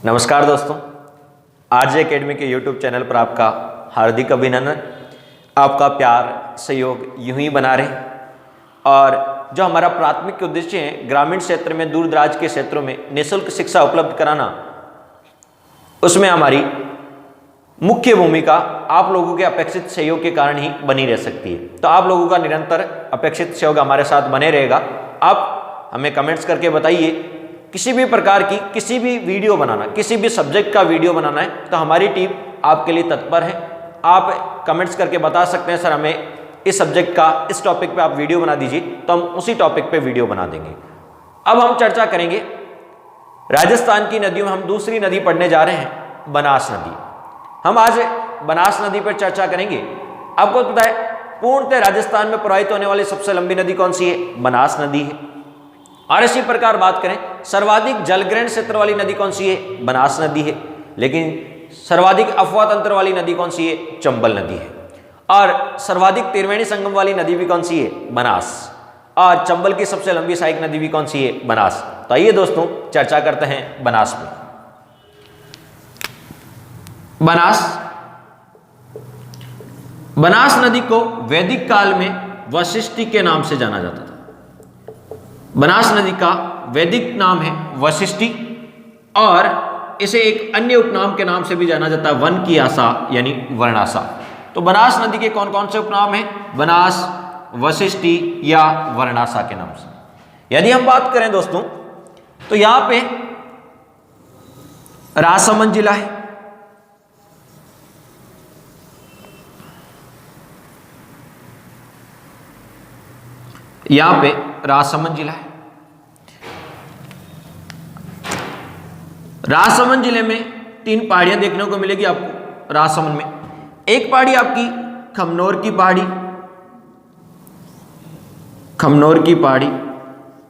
नमस्कार दोस्तों, RJ academy के यूट्यूब चैनल पर आपका हार्दिक अभिनंदन। आपका प्यार सहयोग यूं ही बना रहे और जो हमारा प्राथमिक उद्देश्य है ग्रामीण क्षेत्र में, दूर दराज के क्षेत्रों में निःशुल्क शिक्षा उपलब्ध कराना, उसमें हमारी मुख्य भूमिका आप लोगों के अपेक्षित सहयोग के कारण ही बनी रह सकती है। तो आप लोगों का निरंतर अपेक्षित सहयोग हमारे साथ बने रहेगा। आप हमें कमेंट्स करके बताइए, किसी भी प्रकार की किसी भी वीडियो बनाना, किसी भी सब्जेक्ट का वीडियो बनाना है तो हमारी टीम आपके लिए तत्पर है। आप कमेंट्स करके बता सकते हैं, सर हमें इस सब्जेक्ट का, इस टॉपिक पे आप वीडियो बना दीजिए, तो हम उसी टॉपिक पे वीडियो बना देंगे। अब हम चर्चा करेंगे राजस्थान की नदियों में। हम दूसरी नदी पढ़ने जा रहे हैं, बनास नदी। हम आज बनास नदी पर चर्चा करेंगे। आपको पता है पूर्णतः राजस्थान में प्रवाहित होने वाली सबसे लंबी नदी कौन सी है? बनास नदी है। और इसी प्रकार बात करें सर्वाधिक जलग्रहण क्षेत्र वाली नदी कौन सी है? बनास नदी है। लेकिन सर्वाधिक अफवाह तंत्र वाली नदी कौन सी है? चंबल नदी है। और सर्वाधिक त्रिवेणी संगम वाली नदी भी कौन सी है? बनास। और चंबल की सबसे लंबी सहायक नदी भी कौन सी है? बनास। तो आइए दोस्तों चर्चा करते हैं बनास में। बनास नदी को वैदिक काल में वशिष्टि के नाम से जाना जाता था। बनास नदी का वैदिक नाम है वशिष्टि और इसे एक अन्य उपनाम के नाम से भी जाना जाता है, वन की आशा यानी वर्णाशा। तो बनास नदी के कौन कौन से उपनाम हैं? बनास, वशिष्टि या वर्णाशा के नाम से। यदि हम बात करें दोस्तों तो यहां पे राजसमंद जिला है, यहां पे राजसमंद जिला है। राजसमंद जिले में 3 पहाड़ियां देखने को मिलेगी आपको राजसमंद में। एक पहाड़ी आपकी खमनोर की पहाड़ी, खमनोर की पहाड़ी।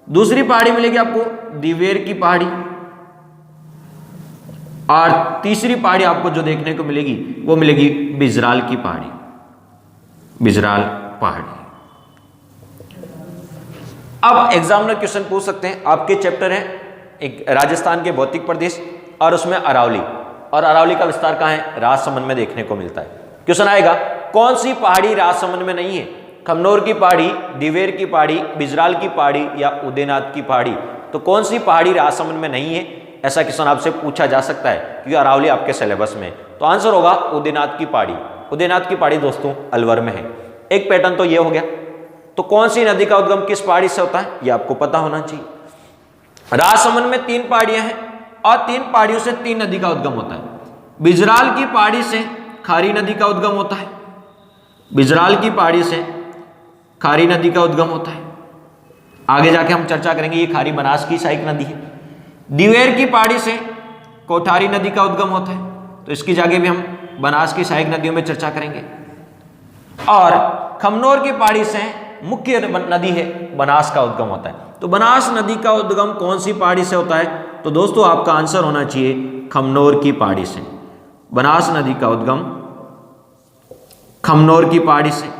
दूसरी पहाड़ी मिलेगी आपको दिवेर की पहाड़ी और तीसरी पहाड़ी आपको जो देखने को मिलेगी वो मिलेगी बिजराल की पहाड़ी, बिजराल पहाड़ी। अब एग्जामिनर क्वेश्चन पूछ सकते हैं, आपके चैप्टर है एक राजस्थान के भौतिक प्रदेश और उसमें अरावली, और अरावली का विस्तार कहाँ है? राजसमंद में देखने को मिलता है। क्वेश्चन आएगा कौन सी पहाड़ी राजसमंद में नहीं है? खमनोर की पहाड़ी, दिवेर की पहाड़ी, बिजराल की पहाड़ी या उदयनाथ की पहाड़ी। तो कौन सी पहाड़ी राजसमंद में नहीं है? ऐसा क्वेश्चन आपसे पूछा जा सकता है क्योंकि अरावली आपके सिलेबस में। तो आंसर होगा उदयनाथ की पहाड़ी। उदयनाथ की पहाड़ी दोस्तों अलवर में है। एक पैटर्न तो ये हो गया। तो कौन सी नदी का उद्गम किस पहाड़ी से होता है ये आपको पता होना चाहिए। राजसमंद में 3 पहाड़ियां हैं और 3 पहाड़ियों से 3 नदी का उद्गम होता है। बिजराल की पहाड़ी से खारी नदी का उद्गम होता है, बिजराल की पहाड़ी से खारी नदी का उद्गम होता है। आगे जाके हम चर्चा करेंगे ये खारी बनास की सहायक नदी है। दिवेर की पहाड़ी से कोठारी नदी का उद्गम होता है, तो इसकी जगह भी हम बनास की सहायक नदियों में चर्चा करेंगे। और खमनोर की पहाड़ी से मुख्य नदी है बनास का उद्गम होता है। तो बनास नदी का उद्गम कौन सी पहाड़ी से होता है? तो दोस्तों आपका आंसर होना चाहिए खमनोर की पहाड़ी से। बनास नदी का उद्गम खमनोर की पहाड़ी से।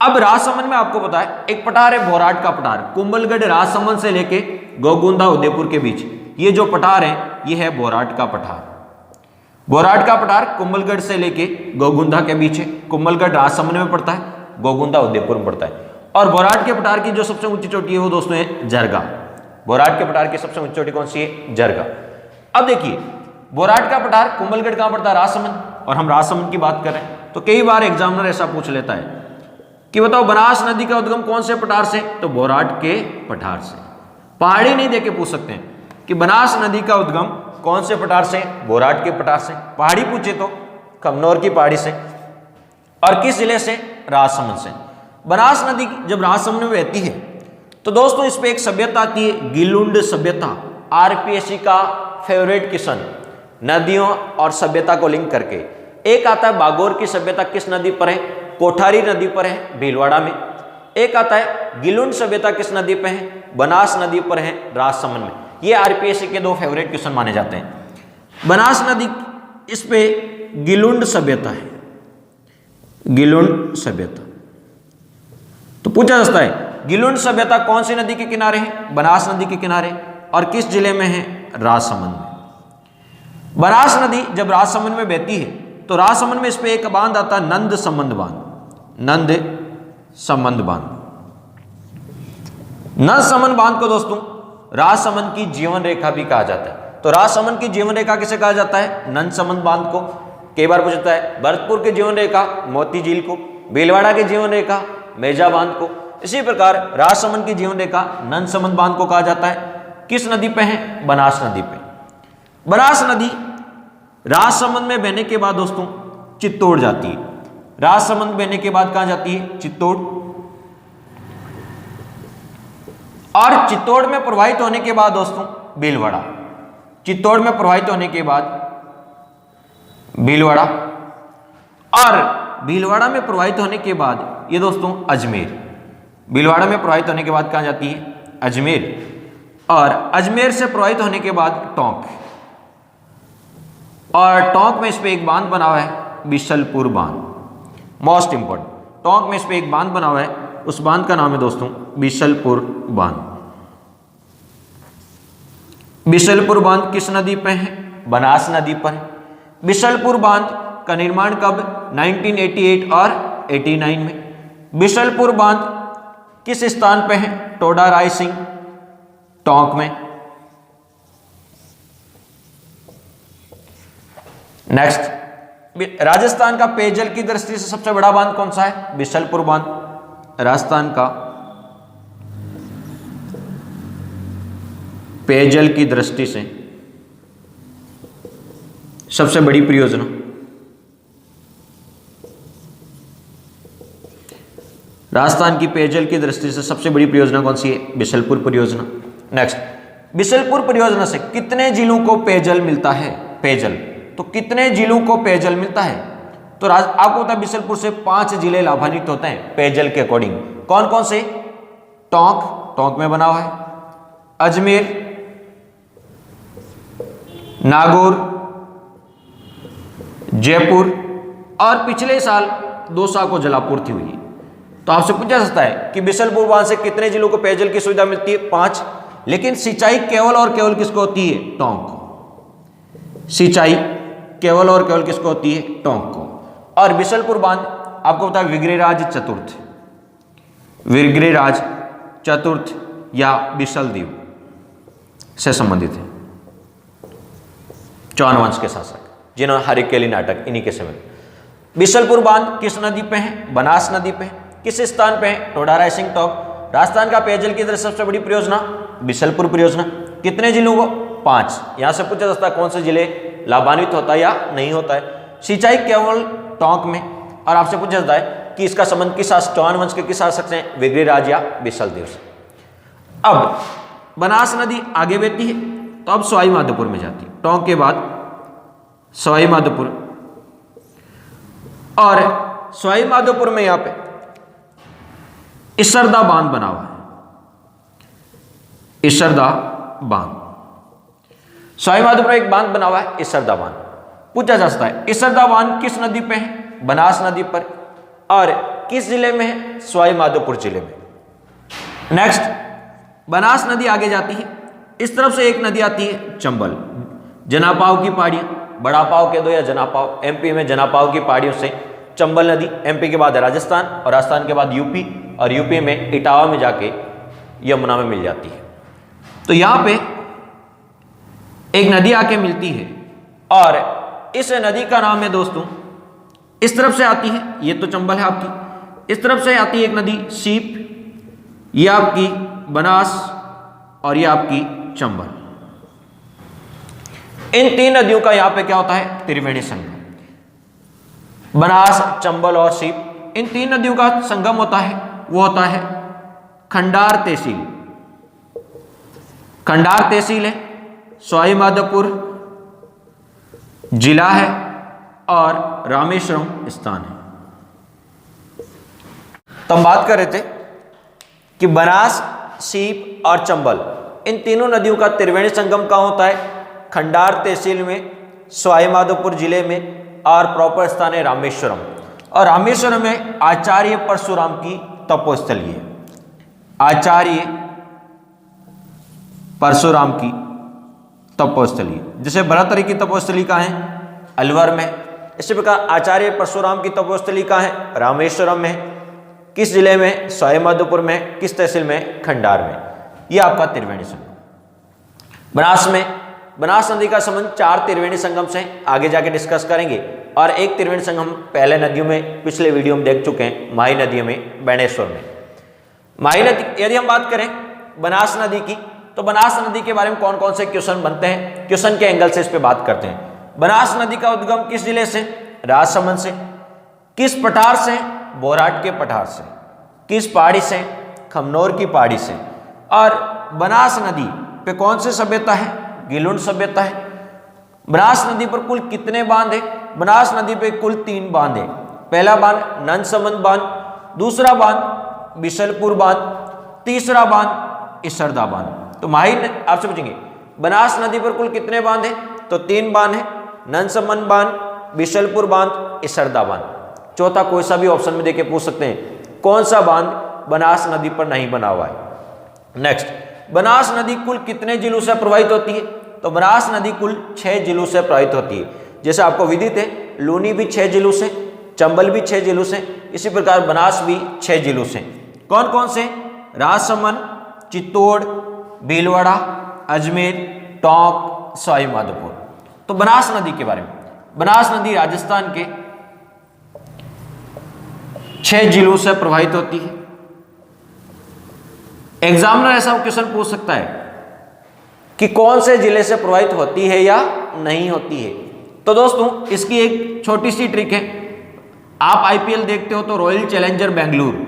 अब राजसमंद में आपको पता है एक पठार है बोराट का पठार, कुंभलगढ़ राजसमंद से लेके गोगुंदा उदयपुर के बीच ये जो पठार है ये है बोराट का पठार। बोराट का पठार कुंभलगढ़ से लेके गोगुंदा के बीच है। कुंभलगढ़ राजसमंद में पड़ता है, गोगुंदा उदयपुर में पड़ता है। और बोराट के पठार की जो सबसे ऊंची चोटी है वो दोस्तों है जरगा। बोराट के पठार की सबसे ऊंची चोटी कौन सी है? जरगा। अब देखिए बोराट का पठार कुंभलगढ़ कहां पड़ता है? राजसमंद। और हम राजसमंद की बात कर रहे हैं तो कई बार एग्जामिनर ऐसा पूछ लेता है कि बताओ बनास नदी का उद्गम कौन से पठार से? तो बोराट के पठार से। पहाड़ी नहीं देके पूछ सकते हैं कि बनास नदी का उद्गम कौन से पठार से? बोराट के पठार से। पहाड़ी पूछे तो खमनोर की पहाड़ी से। और किस जिले से? राजसमंद से। बनास नदी जब राजसमंद में बहती है तो दोस्तों इस पे एक सभ्यता आती है गिलुंड सभ्यता। आरपीएससी का फेवरेट क्वेश्चन, नदियों और सभ्यता को लिंक करके। एक आता है बागोर की सभ्यता किस नदी पर है? कोठारी नदी पर है, भीलवाड़ा में। एक आता है गिलुंड सभ्यता किस नदी पर है? बनास नदी पर है, राजसमंद में। ये आरपीएससी के 2 फेवरेट क्वेश्चन माने जाते हैं। बनास नदी इस पे गिलुंड सभ्यता है, गिलुंड सभ्यता। तो पूछा जाता है गिलुंड सभ्यता कौन सी नदी के किनारे है? बनास नदी के किनारे। और किस जिले में है? राजसमंद में। बनास नदी जब राजसमंद में बहती है तो राजसमंद में इस पे एक बांध आता है नंद संबंध बांध, नंद संबंध बांध। नंद संबंध बांध को दोस्तों राजसमंद की जीवन रेखा भी कहा जाता है। तो राजसमंद की जीवन रेखा किसे कहा जाता है? नंद संबंध बांध को। कई बार पूछता है भरतपुर की जीवन रेखा मोती झील को, भीलवाड़ा की जीवन रेखा मेजा बांध को। इसी प्रकार राजसमंद की जीवन रेखा नंद संबंध बांध को कहा जाता है। किस नदी पे है? बनास नदी पे। बनास नदी राजसमंद में बहने के बाद दोस्तों चित्तौड़ जाती है। राजसमंद बहने के बाद कहां जाती है? चित्तौड़। और चित्तौड़ में प्रवाहित होने के बाद दोस्तों भीलवाड़ा, चित्तौड़ में प्रवाहित होने के बाद भीलवाड़ा, और भीलवाड़ा में प्रवाहित होने के बाद ये दोस्तों अजमेर। भीलवाड़ा में प्रवाहित होने के बाद कहां जाती है? अजमेर। और अजमेर से प्रवाहित होने के बाद टोंक, और टोंक में इस पे एक बांध बना हुआ है बिशलपुर बांध, मोस्ट इंपॉर्टेंट। टोंक में इस पे एक बांध बना हुआ है, उस बांध का नाम है दोस्तों बिशलपुर बांध। बिशलपुर बांध किस नदी पे है? बनास नदी पर। बिशलपुर बांध का निर्माण कब? 1988 और 89 में। बिशलपुर बांध किस स्थान पे है? टोडा राय सिंह, टोंक में। नेक्स्ट, राजस्थान का पेयजल की दृष्टि से सबसे बड़ा बांध कौन सा है? बिशलपुर बांध। राजस्थान का पेयजल की दृष्टि से सबसे बड़ी परियोजना राजस्थान की पेयजल की दृष्टि से सबसे बड़ी परियोजना कौन सी है? बिशलपुर परियोजना। नेक्स्ट, बिशलपुर परियोजना से कितने जिलों को पेयजल मिलता है? पेयजल, तो कितने जिलों को पेयजल मिलता है? तो आपको पता है बिशलपुर से 5 जिले लाभान्वित होते हैं पेयजल के अकॉर्डिंग। कौन कौन से? टोंक, टोंक में बना हुआ है, अजमेर, नागौर, जयपुर, और पिछले साल दौसा को जलापूर्ति हुई है। तो आपसे पूछा जा सकता है कि बिशलपुर बांध से कितने जिलों को पेयजल की सुविधा मिलती है? 5। लेकिन सिंचाई केवल और केवल किसको होती है? टोंक। सिंचाई केवल और केवल किसको होती है? टोंक को। और बिशलपुर बांध आपको पता है विग्रहराज चतुर्थ, विग्रहराज चतुर्थ या बिशलदेव से संबंधित है। चौहान वंश के शासक जिन्होंने हरिकेली नाटक इन्हीं के समय। बिशलपुर बांध किस नदी पे है? बनास नदी पे। किस स्थान पे है? टोडा राय सिंह, टोंक। राजस्थान का पेयजल की दृष्टि से सबसे बड़ी परियोजना बिशलपुर परियोजना। कितने जिलों को? 5। यहां से पूछा जाता है कौन से जिले लाभान्वित होता है या नहीं होता है। सिंचाई केवल टोंक में। और आपसे पूछा जाता है कि इसका संबंध किस चौहान वंश के किस शासक से? विग्रहराज या बिशलदेव से। अब बनास नदी आगे बहती है तो अब सवाई माधोपुर में जाती है। टोंक के बाद सवाई माधोपुर, और सवाई माधोपुर में यहां पे इसरदा बांध बना हुआ है, इसरदा बांध। सवाई माधोपुर में एक बांध बना हुआ है इसरदा बांध। पूछा जा सकता है इसरदा बांध किस नदी पे है? बनास नदी पर। और किस जिले में है? सवाई माधोपुर जिले में। नेक्स्ट, बनास नदी आगे जाती है, इस तरफ से एक नदी आती है चंबल, जनापाव की पहाड़ियां, बड़ा पाव कह दो या जनापाव। एमपी में जनापाव की पहाड़ियों से चंबल नदी, एमपी के बाद राजस्थान, और राजस्थान के बाद यूपी, और यूपी में इटावा में जाके यमुना में मिल जाती है। तो यहां पे एक नदी आके मिलती है, और इस नदी का नाम है दोस्तों, इस तरफ से आती है, ये तो चंबल है आपकी, इस तरफ से आती है एक नदी सीप, ये आपकी बनास, और ये आपकी चंबल। इन 3 नदियों का यहां पे क्या होता है? त्रिवेणी संगम। बनास, चंबल और सीप, इन 3 नदियों का संगम होता है, वो होता है खंडार तहसील। खंडार तहसील है, सवाई माधोपुर जिला है, और रामेश्वरम स्थान है। तो हम बात कर रहे थे कि बनास, सीप और चंबल, इन तीनों नदियों का त्रिवेणी संगम कहाँ होता है? खंडार तहसील में, सवाई माधोपुर जिले में, और प्रॉपर स्थान है रामेश्वरम। और रामेश्वरम में आचार्य परशुराम की तपोस्थली है, आचार्य परशुराम की तपोस्थली। जैसे भर्तहरि की तपोस्थली कहाँ है? अलवर में। इसी प्रकार आचार्य परशुराम की तपोस्थली कहाँ है? रामेश्वरम में। किस जिले में? सवाईमाधोपुर में। किस तहसील में? खंडार में। यह आपका त्रिवेणी संगम। बनास में, बनास नदी का संबंध 4 त्रिवेणी संगम से आगे जाके डिस्कस करेंगे, और एक त्रिवेणी संगम पहले नदियों में पिछले वीडियो में देख चुके हैं, माही नदियों में, बेणेश्वर में। माही नदी, यदि हम बात करें बनास नदी की, तो बनास नदी के बारे में कौन कौन से क्वेश्चन बनते हैं, क्वेश्चन के एंगल से इस पे बात करते हैं। बनास नदी का उद्गम किस जिले से? राजसमंद से। किस पठार से? बोराट के पठार से। किस पहाड़ी से? खमनोर की पहाड़ी से। और बनास नदी पे कौन सी सभ्यता है? गिलुंड सभ्यता है। बनास नदी पर कुल कितने बांध है? बनास नदी पे कुल 3 बांध है। पहला बांध नंदसमंद बांध, दूसरा बांध बिशलपुर बांध, तीसरा बांध इसरदा बांध। तो माहिर आपसे पूछेंगे बनास नदी पर कुल कितने बांध है? तो 3 बांध है, नंदसमंद बांध, बिशलपुर बांध, इसरदा बांध। चौथा कोई सा भी ऑप्शन में देके पूछ सकते हैं कौन सा बांध बनास नदी पर नहीं बना हुआ है। नेक्स्ट, बनास नदी कुल कितने जिलों से प्रवाहित होती है? तो बनास नदी कुल 6 जिलों से प्रवाहित होती है। जैसे आपको विदित है, लूनी भी 6 जिलों से, चंबल भी 6 जिलों से, इसी प्रकार बनास भी 6 जिलों से। कौन कौन से? राजसमंद, चित्तौड़, भीलवाड़ा, अजमेर, टोंक, सवाईमाधोपुर। तो बनास नदी के बारे में, बनास नदी राजस्थान के 6 जिलों से प्रवाहित होती है। एग्जामिनर ऐसा क्वेश्चन पूछ सकता है कि कौन से जिले से प्रवाहित होती है या नहीं होती है। तो दोस्तों इसकी एक छोटी सी ट्रिक है। आप आईपीएल देखते हो तो रॉयल चैलेंजर बेंगलुरु,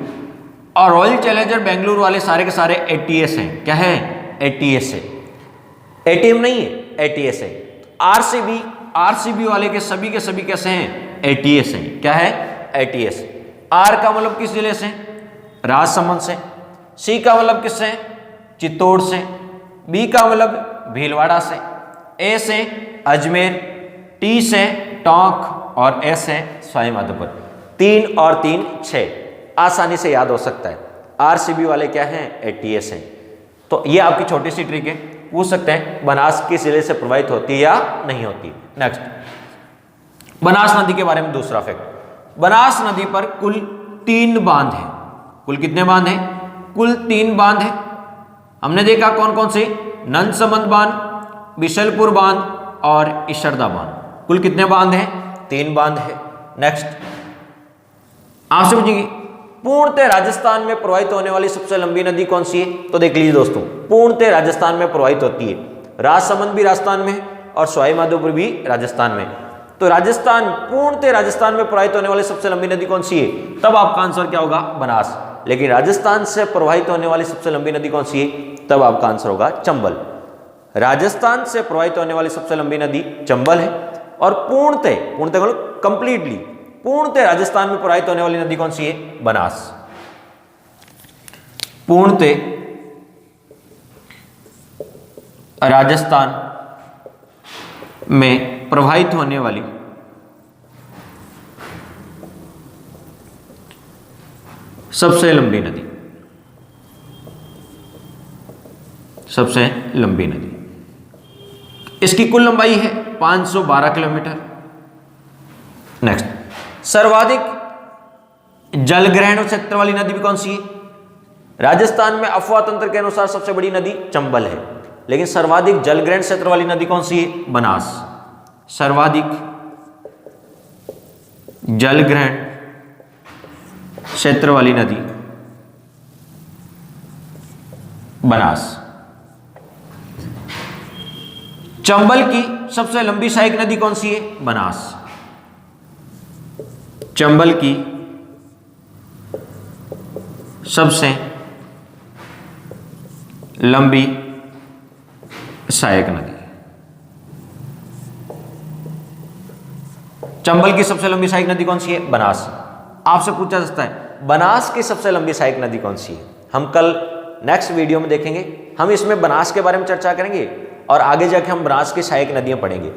और रॉयल चैलेंजर बेंगलुरु वाले सारे के सारे एटीएस हैं। क्या है? एटीएस है, एटीएम नहीं है, एटीएस है। आरसीबी वाले के सभी कैसे हैं? एटीएस हैं। क्या है? एटीएस। आर का मतलब किस जिले से? राजसमंद से। सी का मतलब किससे? चित्तौड़ से। बी का मतलब भीलवाड़ा से। ए से अजमेर, टी से टोंक, और एस से सवाईमाधोपुर। 3 और 3 6 आसानी से याद हो सकता है। आरसीबी वाले क्या हैं? एटीएस हैं। तो ये आपकी छोटी सी ट्रिक है, पूछ सकते हैं बनास किस जिले से प्रवाहित होती है या नहीं होती। नेक्स्ट, बनास नदी के बारे में दूसरा फैक्ट। बनास नदी पर कुल 3 बांध हैं। कुल कितने बांध हैं? कुल 3 बांध हैं। हमने देखा कौन कौन से? नंदसमंद बांध, बिशलपुर बांध और इसरदा बांध। कुल कितने बांध हैं? 3 बांध है। नेक्स्ट, आपसे पूछेंगे पूर्णतः राजस्थान में प्रवाहित होने वाली सबसे लंबी नदी कौन सी है? तो देख लीजिए दोस्तों, पूर्णतः राजस्थान में प्रवाहित होती है। राजसमंद भी राजस्थान में और सवाईमाधोपुर भी राजस्थान में। तो राजस्थान, पूर्णतः राजस्थान में प्रवाहित होने वाली सबसे लंबी नदी कौन सी है? तब आपका आंसर क्या होगा? बनास। लेकिन राजस्थान से प्रवाहित होने वाली सबसे लंबी नदी कौन सी है? तब आपका आंसर होगा चंबल। राजस्थान से प्रवाहित होने वाली सबसे लंबी नदी चंबल है। और पूर्णतः मतलब कंप्लीटली पूर्णतः राजस्थान में प्रवाहित होने वाली नदी कौन सी है? बनास। पूर्णतः राजस्थान में प्रवाहित होने वाली सबसे लंबी नदी, सबसे लंबी नदी, इसकी कुल लंबाई है 512 किलोमीटर। नेक्स्ट, सर्वाधिक जलग्रहण क्षेत्र वाली नदी भी कौन सी है? राजस्थान में अफवाह तंत्र के अनुसार सबसे बड़ी नदी चंबल है, लेकिन सर्वाधिक जलग्रहण क्षेत्र वाली नदी कौन सी है? बनास। सर्वाधिक जलग्रहण क्षेत्र वाली नदी बनास। चंबल की सबसे लंबी सहायक नदी कौन सी है? बनास। चंबल की सबसे लंबी सहायक नदी, चंबल की सबसे लंबी सहायक नदी कौन सी है? बनास। आपसे पूछा जा सकता है बनास की सबसे लंबी सहायक नदी कौन सी है? हम कल नेक्स्ट वीडियो में देखेंगे, हम इसमें बनास के बारे में चर्चा करेंगे और आगे जाके हम बनास की सहायक नदियां पढ़ेंगे।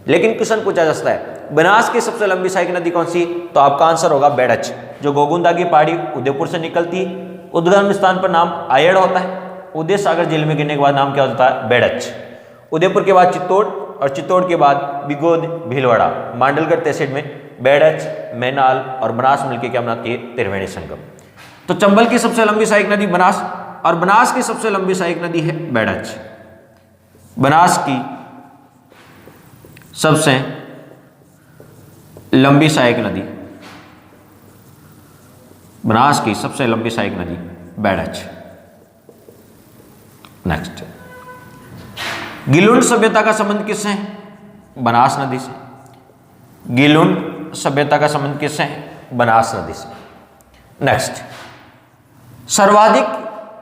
लेकिन क्वेश्चन पूछा जा सकता है बनास की सबसे लंबी सहायक नदी कौन सी? तो आपका आंसर होगा बेड़च, जो गोगुंदा की पहाड़ी उदयपुर से निकलती है। उद्गम स्थान पर नाम आयड़ होता है, उदय सागर झील में गिरने के बाद नाम क्या होता है? बेड़च। उदयपुर के बाद चित्तौड़, और चित्तौड़ के बाद बिगोद, भीलवाड़ा, मांडलगढ़ तहसील में बेड़च, मैनाल और बनास मिलकर क्या बनाती है? त्रिवेणी संगम। तो चंबल की सबसे लंबी सहायक नदी बनास, और बनास की सबसे लंबी सहायक नदी है बेड़च। बनास की सबसे लंबी सहायक नदी, बनास की सबसे लंबी सहायक नदी बेड़च। नेक्स्ट, गिलुंड सभ्यता का संबंध किससे है? बनास नदी से। गिलुंड सभ्यता का संबंध किससे है? बनास नदी से। नेक्स्ट, सर्वाधिक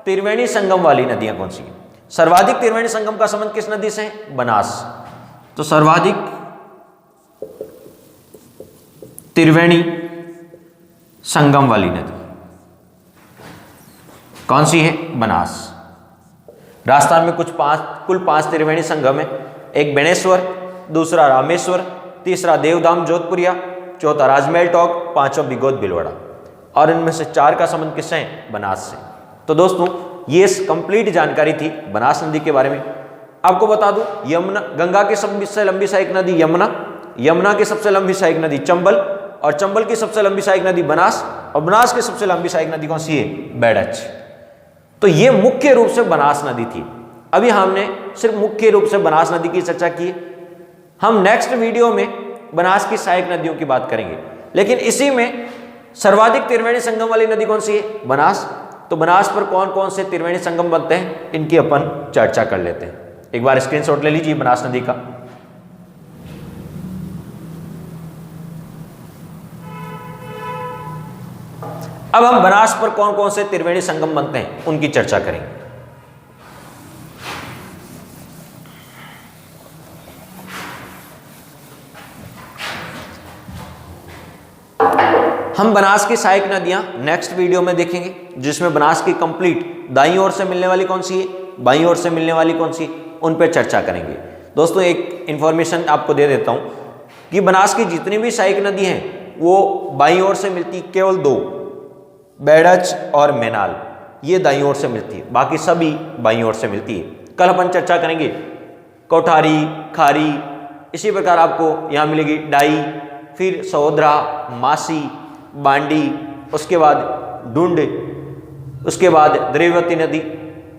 त्रिवेणी संगम वाली नदियां कौन सी है? सर्वाधिक त्रिवेणी संगम का संबंध किस नदी से है? बनास। तो सर्वाधिक त्रिवेणी संगम वाली नदी कौन सी है? बनास। राजस्थान में कुल पांच त्रिवेणी संगम है। एक बेणेश्वर, दूसरा रामेश्वर, तीसरा देवधाम जोधपुरिया, चौथा राजमहल टॉक, पांचवा बिगोद भीलवाड़ा, और इनमें से 4 का संबंध किससे है? बनास से। तो दोस्तों ये कंप्लीट जानकारी थी बनास नदी के बारे में। आपको बता दूं, यमुना, गंगा की सबसे लंबी सहायक नदी यमुना, यमुना की सबसे लंबी सहायक नदी चंबल, और चंबल की सबसे लंबी सहायक नदी बनास, और बनास की सबसे लंबी सहायक नदी कौन सी है? बेड़च। तो ये मुख्य रूप से बनास नदी थी। अभी हमने सिर्फ मुख्य रूप से बनास नदी की चर्चा की। हम नेक्स्ट वीडियो में बनास की सहायक नदियों की बात करेंगे, लेकिन इसी में सर्वाधिक त्रिवेणी संगम वाली नदी कौन सी है? बनास। तो बनास पर कौन कौन से त्रिवेणी संगम बनते हैं, इनकी अपन चर्चा कर लेते हैं। एक बार स्क्रीनशॉट ले लीजिए बनास नदी का। अब हम बनास पर कौन कौन से त्रिवेणी संगम बनते हैं उनकी चर्चा करेंगे। हम बनास की सहायक नदियां नेक्स्ट वीडियो में देखेंगे, जिसमें बनास की कंप्लीट दाईं ओर से मिलने वाली कौन सी है, बाईं ओर से मिलने वाली कौन सी, उन पर चर्चा करेंगे। दोस्तों एक इंफॉर्मेशन आपको दे देता हूं कि बनास की जितनी भी सहायक नदी हैं वो बाईं ओर से मिलती केवल 2, बेड़च और मैनाल, ये दाईं ओर से मिलती है, बाकी सभी बाईं ओर से मिलती है। कल अपन चर्चा करेंगे कोठारी, खारी, इसी प्रकार आपको यहाँ मिलेगी डाई, फिर सहोदरा, मासी, बांडी, उसके बाद डुंड, उसके बाद द्रव्यवती नदी,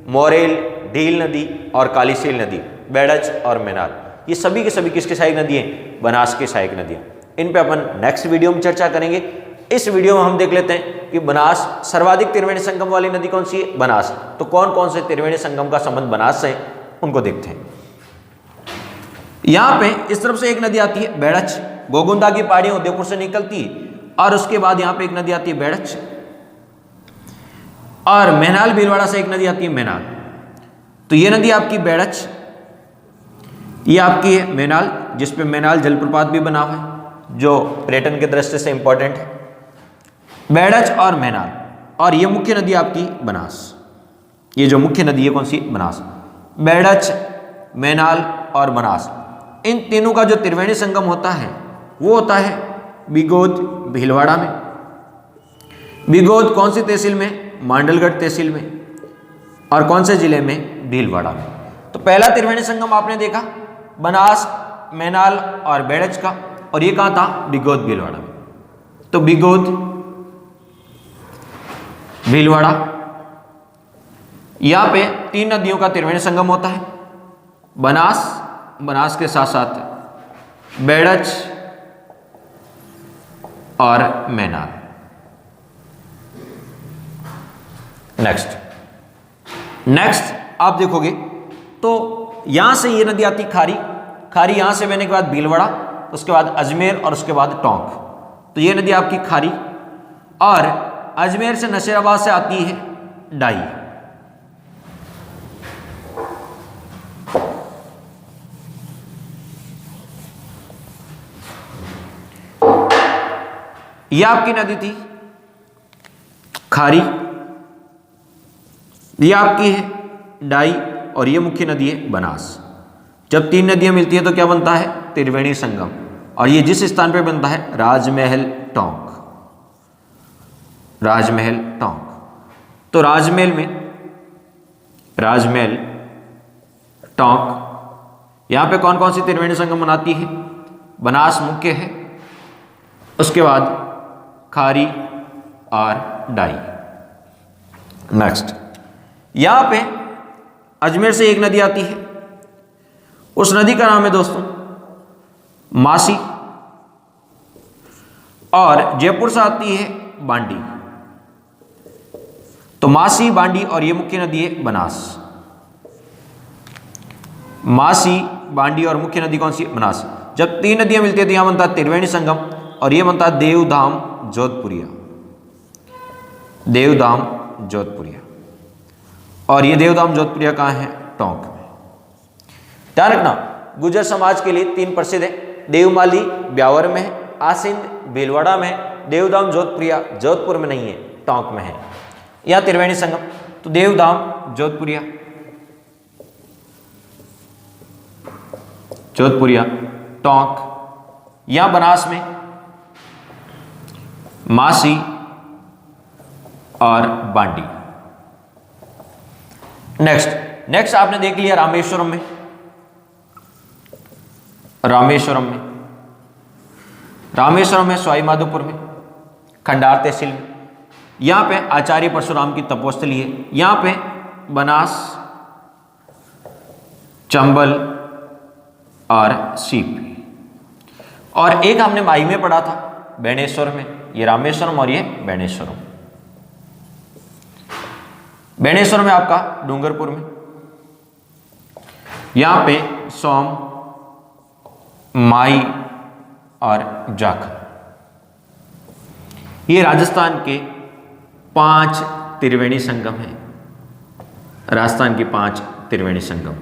मोरेल, ढील नदी और कालीसील नदी, बेड़च और मैनाल, ये सभी के सभी किसकी सहायक नदी हैं? बनास की सहायक नदी। इन पे अपन नेक्स्ट वीडियो में चर्चा करेंगे। इस वीडियो में हम देख लेते हैं कि बनास सर्वाधिक त्रिवेणी संगम वाली नदी कौन सी है? बनास। तो कौन कौन से त्रिवेणी संगम का संबंध बनास से उनको देखते हैं। यहां पे इस तरफ से एक नदी आती है बेड़च, गोगुंदा की पहाड़ियां उदयपुर से निकलती है, और उसके बाद यहां पे एक नदी आती है बेड़च, और मैनाल भीलवाड़ा से एक नदी आती है मैनाल। तो ये नदी आपकी बेड़च, ये आपकी है मैनाल, जिसपे मैनाल जलप्रपात भी बना हुआ है जो पर्यटन के दृष्टि से इंपॉर्टेंट है। बेड़च और मैनाल, और ये मुख्य नदी आपकी बनास। ये जो मुख्य नदी है कौन सी? बनास। बेड़च, मैनाल और बनास, इन तीनों का जो त्रिवेणी संगम होता है वो होता है बिगोद भीलवाड़ा में। बिगोद कौन सी तहसील में? मांडलगढ़ तहसील में। और कौन से जिले में? भीलवाड़ा में। तो पहला त्रिवेणी संगम आपने देखा बनास, मैनाल और बेड़च का, और ये कहाँ था? बिगोद भीलवाड़ा में। तो बिगोद भीलवाड़ा, यहां पे 3 नदियों का त्रिवेणी संगम होता है, बनास, बनास के साथ साथ बेड़च और मैनाल। नेक्स्ट आप देखोगे तो यहां से ये नदी आती खारी, खारी यहां से बहने के बाद भीलवाड़ा, उसके बाद अजमेर और उसके बाद टोंक। तो ये नदी आपकी खारी, और अजमेर से नशीराबाद से आती है डाई। यह आपकी नदी थी खारी, यह आपकी है डाई, और यह मुख्य नदी है बनास। जब 3 नदियां मिलती है तो क्या बनता है? त्रिवेणी संगम। और ये जिस स्थान पे बनता है राजमहल टोंक, राजमहल टोंक। तो राजमहल में, राजमहल टोंक यहाँ पे कौन कौन सी त्रिवेणी संगम बनाती है? बनास मुख्य है, उसके बाद खारी और डाई। नेक्स्ट, यहाँ पे अजमेर से एक नदी आती है, उस नदी का नाम है दोस्तों मासी, और जयपुर से आती है बांडी। तो मासी, बांडी और ये मुख्य नदी है बनास। मासी, बांडी और मुख्य नदी कौन सी है? बनास। जब तीन नदियां मिलती है तो यहां बनता है त्रिवेणी संगम, और ये बनता है देवधाम जोधपुरिया। देवधाम जोधपुरिया, और ये देवधाम जोधपुरिया कहाँ है? टोंक में। ध्यान रखना, गुर्जर समाज के लिए तीन प्रसिद्ध है, देवमाली ब्यावर में है, आसिंद भीलवाड़ा में है, देवधाम जोधपुरिया जोधपुर में नहीं है, टोंक में है। या त्रिवेणी संगम, तो देवधाम जोधपुरिया, जोधपुरिया टोंक, या बनास में मासी और बांडी। नेक्स्ट आपने देख लिया रामेश्वरम में। रामेश्वरम में सवाई माधोपुर में, खंडार तहसील में। यहां पे आचार्य परशुराम की तपोस्थली है। यहां पे बनास, चंबल और सीप। और एक हमने माई में पढ़ा था बेणेश्वर में, ये रामेश्वरम और ये बेणेश्वरम। बेणेश्वर में आपका डूंगरपुर में, यहां पे सोम, माई और जाखल। ये राजस्थान के 5 त्रिवेणी संगम हैं, राजस्थान के 5 त्रिवेणी संगम,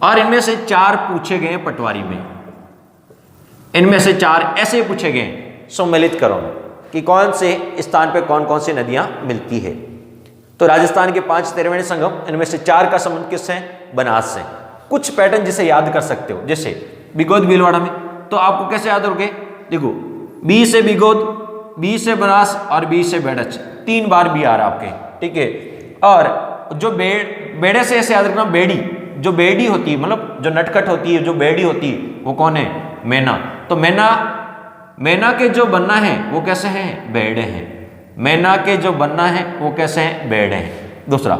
और इनमें से 4 पूछे गए पटवारी में। इनमें से 4 ऐसे पूछे गए, सम्मिलित करो कि कौन से स्थान पे कौन कौन सी नदियां मिलती है। तो राजस्थान के 5 त्रिवेणी संगम, इनमें से 4 का संबंध किससे है? बनास से। कुछ पैटर्न जिसे याद कर सकते हो, जैसे बिगोद भीलवाड़ा में, तो आपको कैसे याद रहोगे? देखो, बी से बिगोद, बी से बनास और बी से बेड़च, 3 बार भी आ रहा आपके, ठीक है। और जो बेड़े से ऐसे याद रखना, बेड़ी, जो बेड़ी होती है, मतलब जो नटखट होती है, जो बेड़ी होती है, वो कौन है? मैना। तो मैना के जो बनना है वो कैसे हैं? बेड़े हैं। मैना के जो बनना है वो कैसे हैं? बेड़े हैं। दूसरा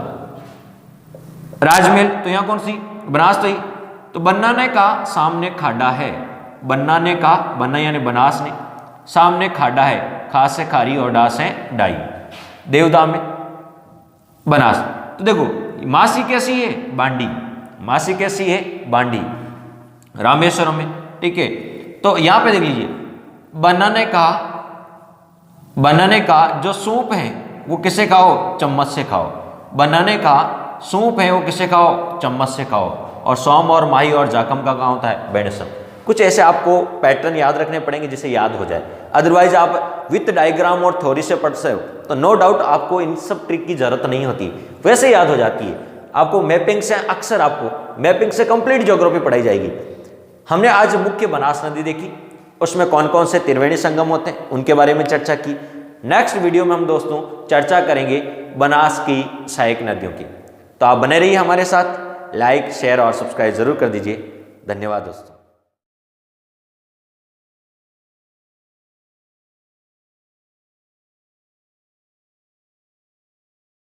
राजमहल, तो यहाँ कौन सी? बनास। तो बनाने का सामने खाड़ा है, बनाने का, बन्ना यानी बनास ने, सामने खाड़ा है, खा से खारी और डा से डाई। देवधाम में बनास। तो देखो, मासी कैसी है? बांडी। मासी कैसी है? बांडी। रामेश्वरम में, ठीक है। तो यहां पे देख लीजिए, बनाने का जो सूप है वो किसे खाओ? चम्मच से खाओ। बनाने का सूप है वो किसे खाओ? चम्मच से खाओ। और सोम और माही और जाकम का कहाँ होता है? बेणसम। कुछ ऐसे आपको पैटर्न याद रखने पड़ेंगे जिसे याद हो जाए, अदरवाइज आप विथ डायग्राम और थ्योरी से पढ़ सकते हो, तो नो डाउट आपको इन सब ट्रिक की जरूरत नहीं होती, वैसे याद हो जाती है। आपको मैपिंग से, अक्सर आपको मैपिंग से कंप्लीट ज्योग्राफी पढ़ाई जाएगी। हमने आज मुख्य बनास नदी देखी, उसमें कौन कौन से त्रिवेणी संगम होते हैं उनके बारे में चर्चा की। नेक्स्ट वीडियो में हम दोस्तों चर्चा करेंगे बनास की सहायक नदियों की। तो आप बने रहिए हमारे साथ, लाइक, शेयर और सब्सक्राइब जरूर कर दीजिए। धन्यवाद दोस्तों।